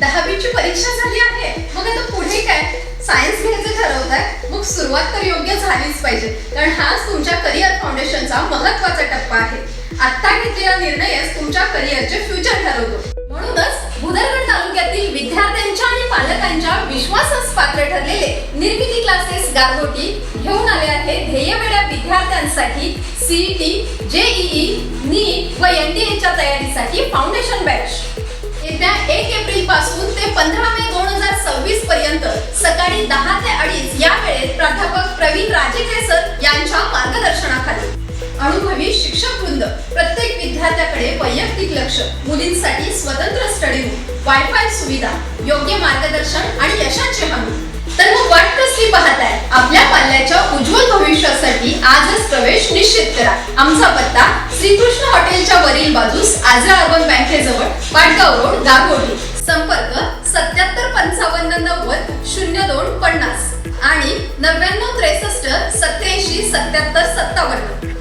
10वीची परीक्षा झाली आहे, मग आता पुढे काय? सायन्स घ्यायचं ठरवताय, मग सुरुवात तर योग्य झालीच पाहिजे, कारण हाच तुमच्या करिअर फाउंडेशनचा महत्त्वाचा टप्पा आहे. आता घेतलेला निर्णयच तुमच्या करिअरचे फ्युचर ठरवतो. म्हणूनच भुदरगड तालुक्यातील विद्यार्थ्यांच्या आणि पालकांच्या विश्वासास पात्र ठरलेले निर्मिती क्लासेस गारगोटी घेऊन आले आहे ध्येयवेड्या विद्यार्थ्यांसाठी सीईटी, जेईई, नीट व एनडीएच्या तयारीसाठी फाउंडेशन बॅच. येत्या 1 एप्रिल पासून ते 15 मे 2026 पर्यंत सकाळी 10 ते 2:30 या वेळेत प्राध्यापक प्रवीण राजेके सर यांच्या मार्गदर्शनाखाली अनुभवी शिक्षक वृंद, प्रत्येक विद्यार्थ्याकडे वैयक्तिक लक्ष, मुलींसाठी स्वतंत्र स्टडी रूम, वायफाय सुविधा, योग्य मार्गदर्शन आणि यशाची हमी. तर मग वाट कसली पाहताय? आपल्या पाल्याच्या उज्ज्वल भविष्यासाठी आजच प्रवेश निश्चित करा. आमचा पत्ता श्रीकृष्ण हॉटेलच्या वरील बाजूस आजरा अर्बन बँकेजवळ, पाटगाव रोड, गारगोटी. संपर्क 77 55 90 02 50 आणि 99 63 87 77 57.